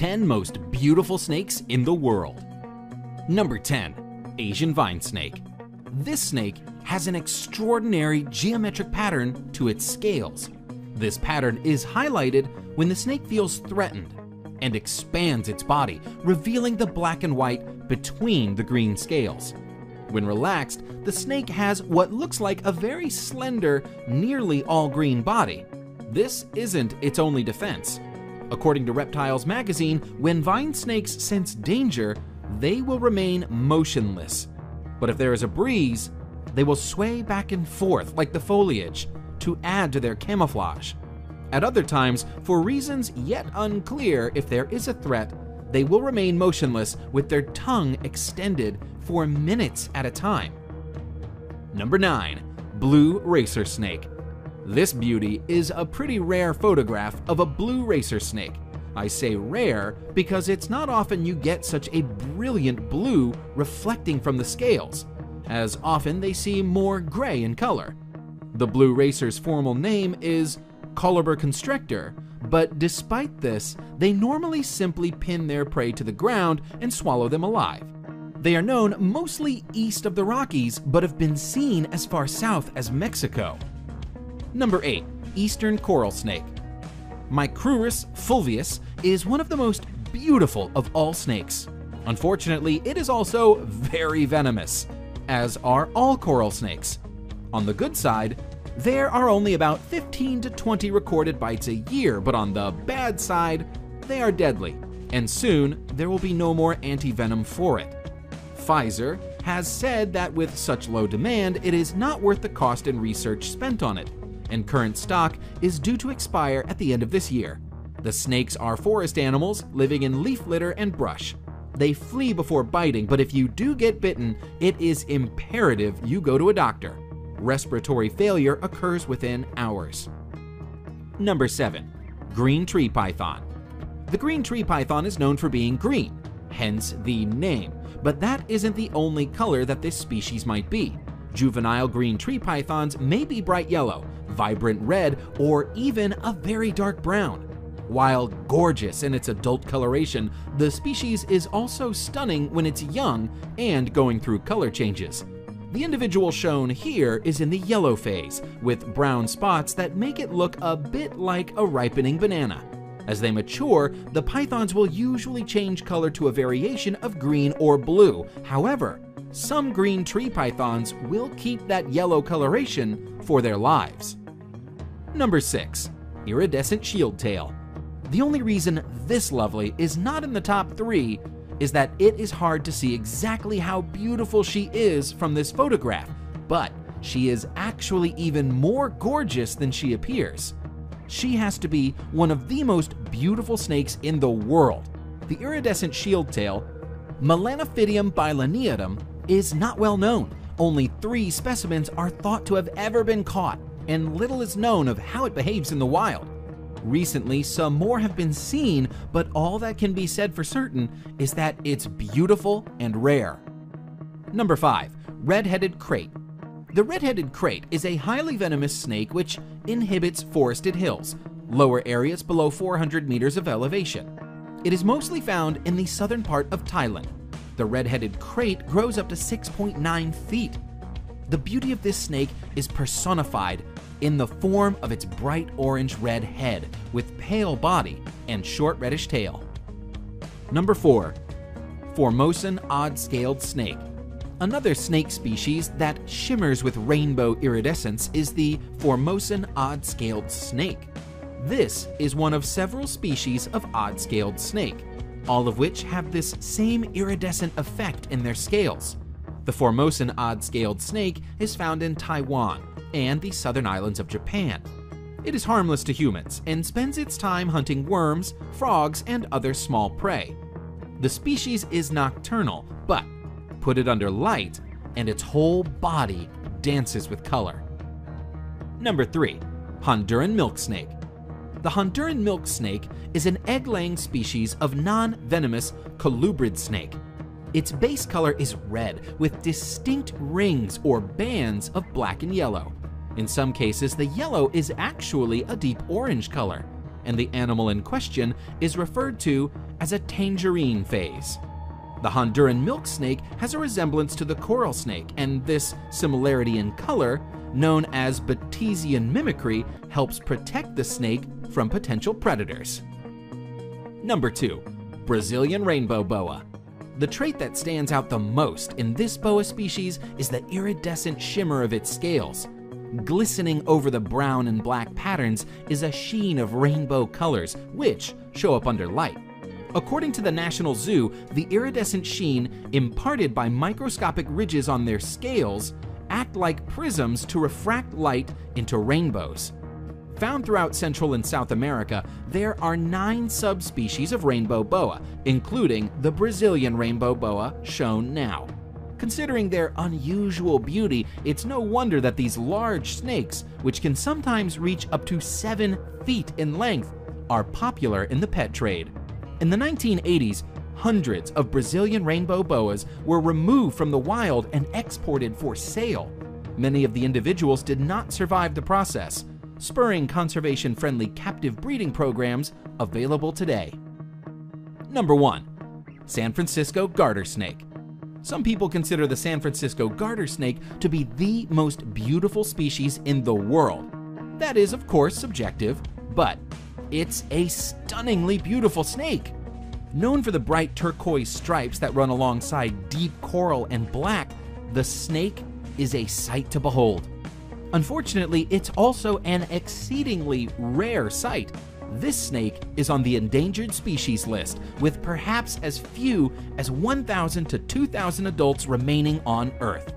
10 most beautiful snakes in the world. Number 10. Asian vine snake. This snake has an extraordinary geometric pattern to its scales. This pattern is highlighted when the snake feels threatened and expands its body, revealing the black and white between the green scales. When relaxed, the snake has what looks like a very slender, nearly all-green body. This isn't its only defense. According to Reptiles magazine, when vine snakes sense danger, they will remain motionless. But if there is a breeze, they will sway back and forth like the foliage to add to their camouflage. At other times, for reasons yet unclear if there is a threat, they will remain motionless with their tongue extended for minutes at a time. Number 9. Blue racer snake. This beauty is a pretty rare photograph of a blue racer snake. I say rare because it's not often you get such a brilliant blue reflecting from the scales, as often they seem more gray in color. The blue racer's formal name is Coluber constrictor, but despite this, they normally simply pin their prey to the ground and swallow them alive. They are known mostly east of the Rockies, but have been seen as far south as Mexico. Number 8. Eastern coral snake. Micrurus fulvius is one of the most beautiful of all snakes. Unfortunately, it is also very venomous, as are all coral snakes. On the good side, there are only about 15 to 20 recorded bites a year, but on the bad side, they are deadly, and soon there will be no more anti-venom for it. Pfizer has said that with such low demand, it is not worth the cost and research spent on it, and current stock is due to expire at the end of this year. The snakes are forest animals living in leaf litter and brush. They flee before biting, but if you do get bitten, it is imperative you go to a doctor. Respiratory failure occurs within hours. Number 7. Green tree python. The green tree python is known for being green, hence the name, but that isn't the only color that this species might be. Juvenile green tree pythons may be bright yellow, vibrant red, or even a very dark brown. While gorgeous in its adult coloration, the species is also stunning when it's young and going through color changes. The individual shown here is in the yellow phase, with brown spots that make it look a bit like a ripening banana. As they mature, the pythons will usually change color to a variation of green or blue. However, some green tree pythons will keep that yellow coloration for their lives. Number 6. Iridescent shield tail. The only reason this lovely is not in the top 3 is that it is hard to see exactly how beautiful she is from this photograph, but she is actually even more gorgeous than she appears. She has to be one of the most beautiful snakes in the world. The iridescent shield tail, Melanophydium bilineatum, is not well known. Only 3 specimens are thought to have ever been caught, and little is known of how it behaves in the wild. Recently, some more have been seen, but all that can be said for certain is that it's beautiful and rare. Number 5. Red-headed krait. The red-headed krait is a highly venomous snake which inhabits forested hills, lower areas below 400 meters of elevation. It is mostly found in the southern part of Thailand. The red-headed krait grows up to 6.9 feet. The beauty of this snake is personified in the form of its bright orange-red head with pale body and short reddish tail. Number 4. Formosan odd-scaled snake. Another snake species that shimmers with rainbow iridescence is the Formosan odd-scaled snake. This is one of several species of odd-scaled snake, all of which have this same iridescent effect in their scales. The Formosan odd-scaled snake is found in Taiwan and the southern islands of Japan. It is harmless to humans and spends its time hunting worms, frogs, and other small prey. The species is nocturnal, but put it under light and its whole body dances with color. Number 3. Honduran milk snake. The Honduran milk snake is an egg-laying species of non-venomous colubrid snake. Its base color is red with distinct rings or bands of black and yellow. In some cases, the yellow is actually a deep orange color, and the animal in question is referred to as a tangerine phase. The Honduran milk snake has a resemblance to the coral snake, and this similarity in color, known as Batesian mimicry, helps protect the snake from potential predators. Number 2. Brazilian rainbow boa. The trait that stands out the most in this boa species is the iridescent shimmer of its scales. Glistening over the brown and black patterns is a sheen of rainbow colors, which show up under light. According to the National Zoo, the iridescent sheen, imparted by microscopic ridges on their scales, act like prisms to refract light into rainbows. Found throughout Central and South America, there are 9 subspecies of rainbow boa, including the Brazilian rainbow boa shown now. Considering their unusual beauty, it's no wonder that these large snakes, which can sometimes reach up to 7 feet in length, are popular in the pet trade. In the 1980s, hundreds of Brazilian rainbow boas were removed from the wild and exported for sale. Many of the individuals did not survive the process, spurring conservation-friendly captive breeding programs available today. Number 1. San Francisco garter snake. Some people consider the San Francisco garter snake to be the most beautiful species in the world. That is, of course, subjective, but it's a stunningly beautiful snake. Known for the bright turquoise stripes that run alongside deep coral and black, the snake is a sight to behold. Unfortunately, it's also an exceedingly rare sight. This snake is on the endangered species list, with perhaps as few as 1,000 to 2,000 adults remaining on Earth.